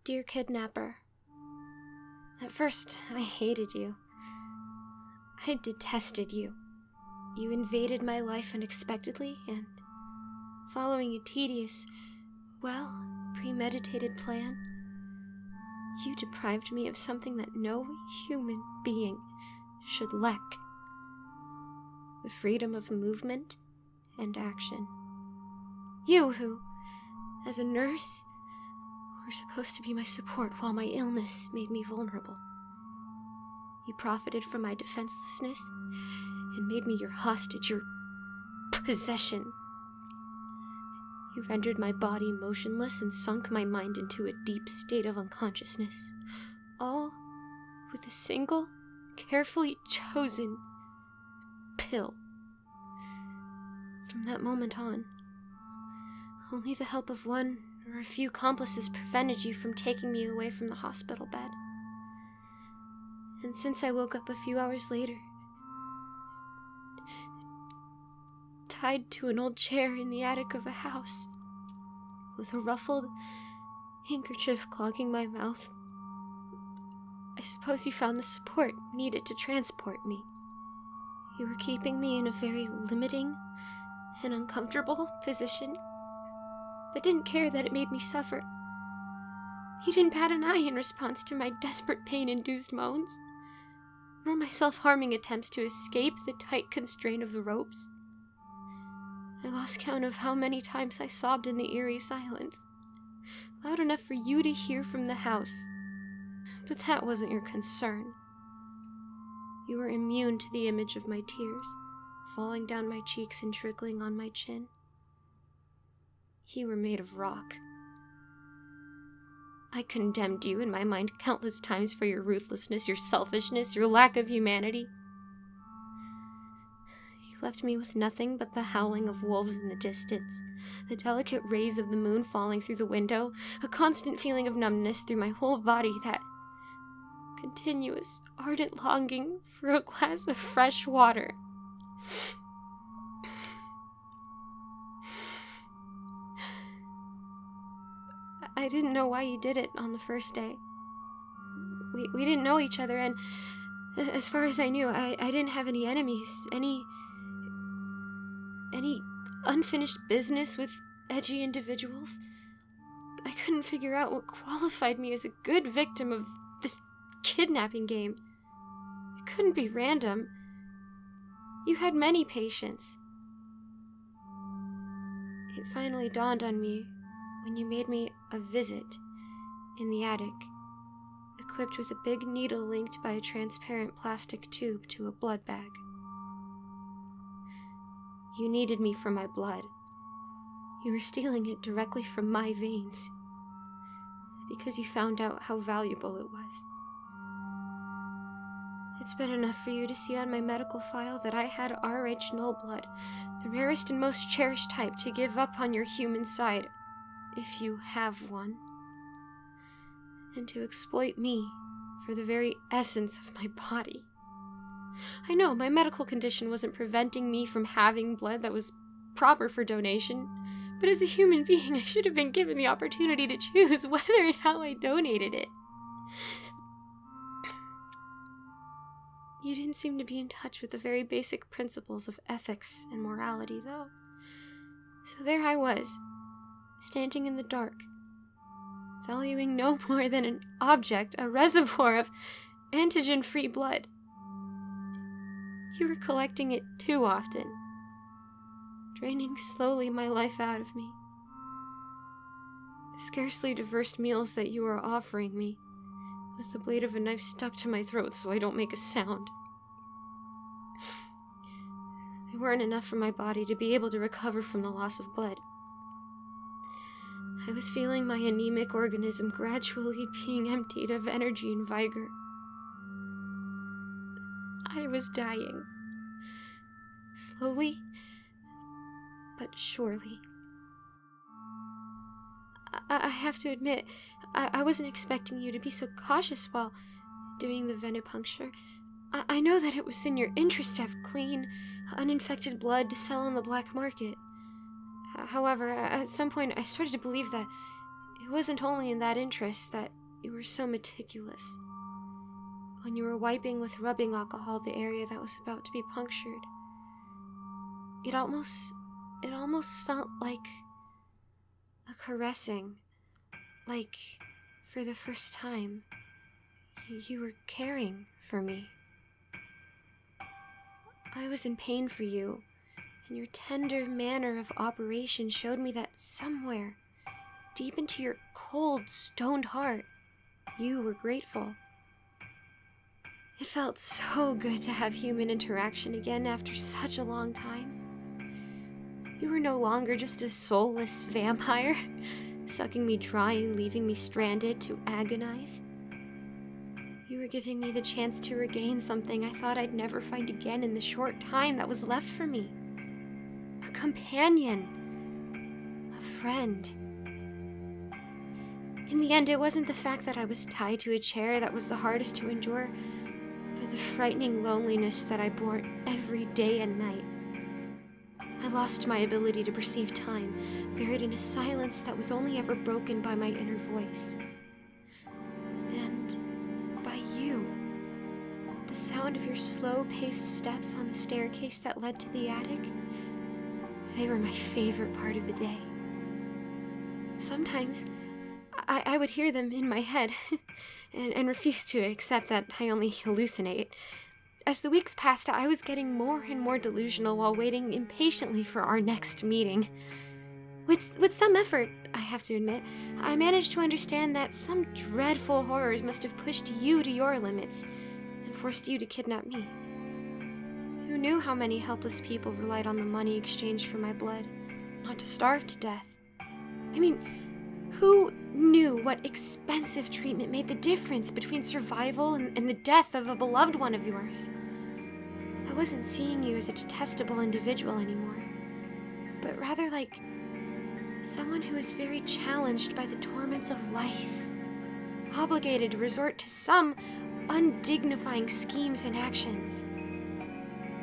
Dear Kidnapper, at first I hated you. I detested you. You invaded my life unexpectedly, and following a tedious, premeditated plan, you deprived me of something that no human being should lack: the freedom of movement and action. You who, as a nurse, were supposed to be my support while my illness made me vulnerable. You profited from my defenselessness and made me your hostage, your possession. You rendered my body motionless and sunk my mind into a deep state of unconsciousness, all with a single, carefully chosen pill. From that moment on, only the help of one or a few accomplices prevented you from taking me away from the hospital bed. And since I woke up a few hours later, tied to an old chair in the attic of a house, with a ruffled handkerchief clogging my mouth, I suppose you found the support needed to transport me. You were keeping me in a very limiting and uncomfortable position, but didn't care that it made me suffer. You didn't bat an eye in response to my desperate pain-induced moans, nor my self-harming attempts to escape the tight constraint of the ropes. I lost count of how many times I sobbed in the eerie silence, loud enough for you to hear from the house. But that wasn't your concern. You were immune to the image of my tears, falling down my cheeks and trickling on my chin. You were made of rock. I condemned you in my mind countless times for your ruthlessness, your selfishness, your lack of humanity. You left me with nothing but the howling of wolves in the distance, the delicate rays of the moon falling through the window, a constant feeling of numbness through my whole body, that continuous, ardent longing for a glass of fresh water. I didn't know why you did it on the first day. We didn't know each other, and as far as I knew, I didn't have any enemies, any unfinished business with edgy individuals. I couldn't figure out what qualified me as a good victim of this kidnapping game. It couldn't be random. You had many patients. It finally dawned on me when you made me a visit in the attic, equipped with a big needle linked by a transparent plastic tube to a blood bag. You needed me for my blood. You were stealing it directly from my veins, because you found out how valuable it was. It's been enough for you to see on my medical file that I had Rh null blood, the rarest and most cherished type to give up on your human side, if you have one, and to exploit me for the very essence of my body. I know my medical condition wasn't preventing me from having blood that was proper for donation, but as a human being, I should have been given the opportunity to choose whether and how I donated it. You didn't seem to be in touch with the very basic principles of ethics and morality, though. So there I was, standing in the dark, valuing no more than an object, a reservoir of antigen-free blood. You were collecting it too often, draining slowly my life out of me. The scarcely diverse meals that you were offering me, with the blade of a knife stuck to my throat so I don't make a sound. They weren't enough for my body to be able to recover from the loss of blood. I was feeling my anemic organism gradually being emptied of energy and vigor. I was dying. Slowly, but surely. I have to admit, I wasn't expecting you to be so cautious while doing the venipuncture. I know that it was in your interest to have clean, uninfected blood to sell on the black market. However, at some point I started to believe that It wasn't only in that interest that you were so meticulous. When you were wiping with rubbing alcohol the area that was about to be punctured, it almost felt like a caressing, like for the first time, you were caring for me. I was in pain for you, and your tender manner of operation showed me that somewhere, deep into your cold, stoned heart, you were grateful. It felt so good to have human interaction again after such a long time. You were no longer just a soulless vampire, sucking me dry and leaving me stranded to agonize. You were giving me the chance to regain something I thought I'd never find again in the short time that was left for me. A companion. A friend. In the end, it wasn't the fact that I was tied to a chair that was the hardest to endure, but the frightening loneliness that I bore every day and night. I lost my ability to perceive time, buried in a silence that was only ever broken by my inner voice. And by you. The sound of your slow-paced steps on the staircase that led to the attic, they were my favorite part of the day. Sometimes, I would hear them in my head, and refuse to accept that I only hallucinate. As the weeks passed, I was getting more and more delusional while waiting impatiently for our next meeting. With some effort, I have to admit, I managed to understand that some dreadful horrors must have pushed you to your limits and forced you to kidnap me. Who knew how many helpless people relied on the money exchanged for my blood, not to starve to death? I mean, who knew what expensive treatment made the difference between survival and the death of a beloved one of yours? I wasn't seeing you as a detestable individual anymore, but rather like someone who is very challenged by the torments of life, obligated to resort to some undignifying schemes and actions.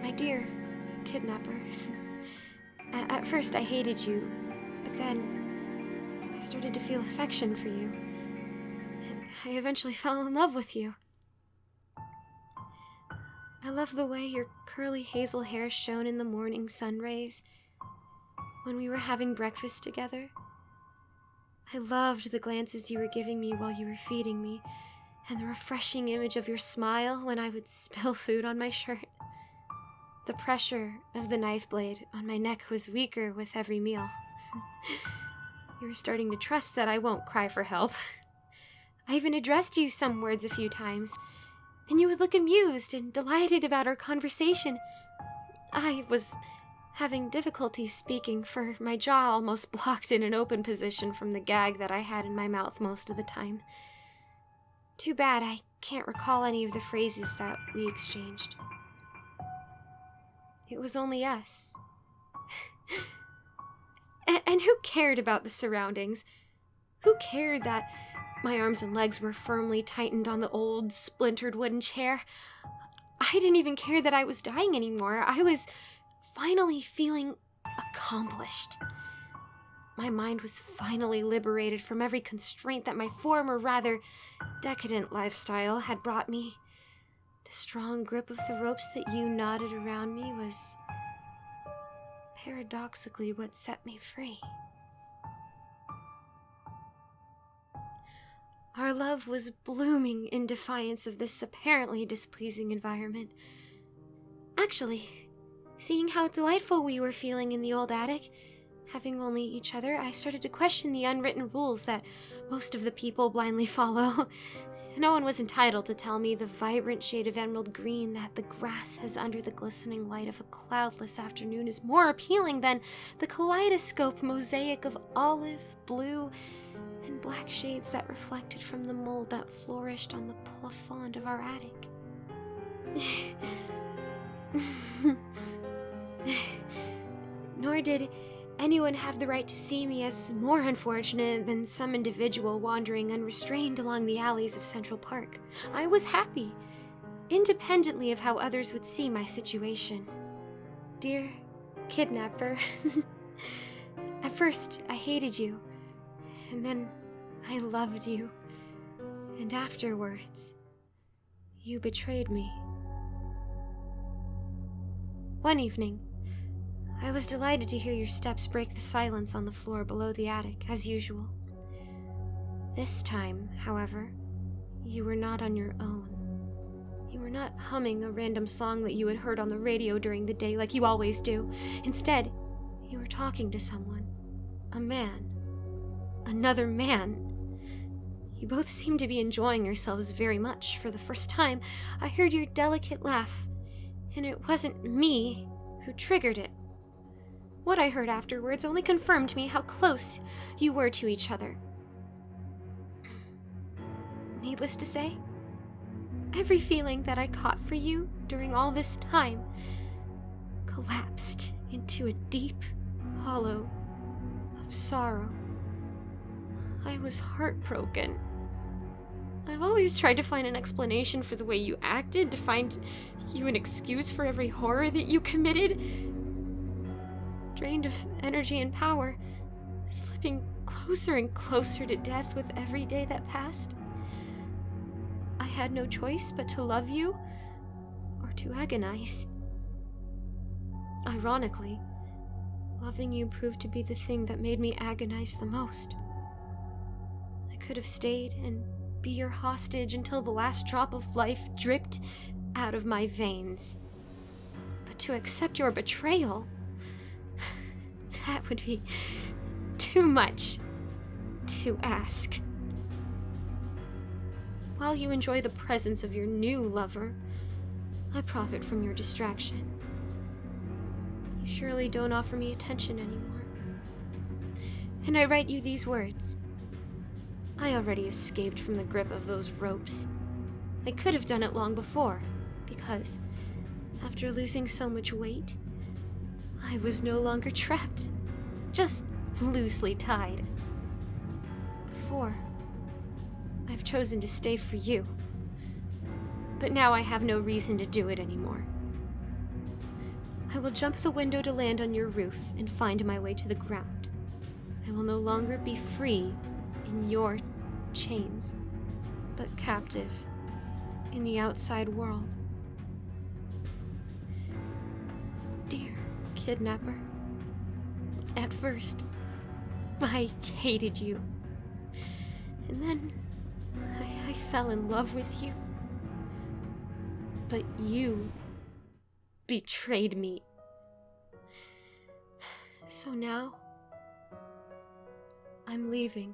My dear kidnapper, at first I hated you, but then I started to feel affection for you. I eventually fell in love with you. I love the way your curly hazel hair shone in the morning sun rays when we were having breakfast together. I loved the glances you were giving me while you were feeding me, and the refreshing image of your smile when I would spill food on my shirt. The pressure of the knife blade on my neck was weaker with every meal. You were starting to trust that I won't cry for help. I even addressed you some words a few times, and you would look amused and delighted about our conversation. I was having difficulty speaking, for my jaw almost blocked in an open position from the gag that I had in my mouth most of the time. Too bad I can't recall any of the phrases that we exchanged. It was only us. And who cared about the surroundings? Who cared that my arms and legs were firmly tightened on the old, splintered wooden chair? I didn't even care that I was dying anymore. I was finally feeling accomplished. My mind was finally liberated from every constraint that my former, rather decadent lifestyle had brought me. The strong grip of the ropes that you knotted around me was paradoxically what set me free. Our love was blooming in defiance of this apparently displeasing environment. Actually, seeing how delightful we were feeling in the old attic, having only each other, I started to question the unwritten rules that most of the people blindly follow. No one was entitled to tell me the vibrant shade of emerald green that the grass has under the glistening light of a cloudless afternoon is more appealing than the kaleidoscope mosaic of olive, blue, and black shades that reflected from the mold that flourished on the plafond of our attic. Nor did anyone have the right to see me as more unfortunate than some individual wandering unrestrained along the alleys of Central Park. I was happy, independently of how others would see my situation. Dear kidnapper, at first I hated you, and then I loved you. And afterwards, you betrayed me. One evening, I was delighted to hear your steps break the silence on the floor below the attic, as usual. This time, however, you were not on your own. You were not humming a random song that you had heard on the radio during the day like you always do. Instead, you were talking to someone. A man. Another man. You both seemed to be enjoying yourselves very much. For the first time, I heard your delicate laugh, and it wasn't me who triggered it. What I heard afterwards only confirmed me how close you were to each other. Needless to say, every feeling that I caught for you during all this time collapsed into a deep hollow of sorrow. I was heartbroken. I've always tried to find an explanation for the way you acted, to find you an excuse for every horror that you committed. Drained of energy and power, slipping closer and closer to death with every day that passed. I had no choice but to love you or to agonize. Ironically, loving you proved to be the thing that made me agonize the most. I could have stayed and be your hostage until the last drop of life dripped out of my veins. But to accept your betrayal, that would be too much to ask. While you enjoy the presence of your new lover, I profit from your distraction. You surely don't offer me attention anymore. And I write you these words. I already escaped from the grip of those ropes. I could have done it long before, because after losing so much weight, I was no longer trapped, just loosely tied. Before, I've chosen to stay for you, but now I have no reason to do it anymore. I will jump the window to land on your roof and find my way to the ground. I will no longer be free in your chains, but captive in the outside world. Dear kidnapper, at first, I hated you. And then I fell in love with you. But you betrayed me. So now, I'm leaving.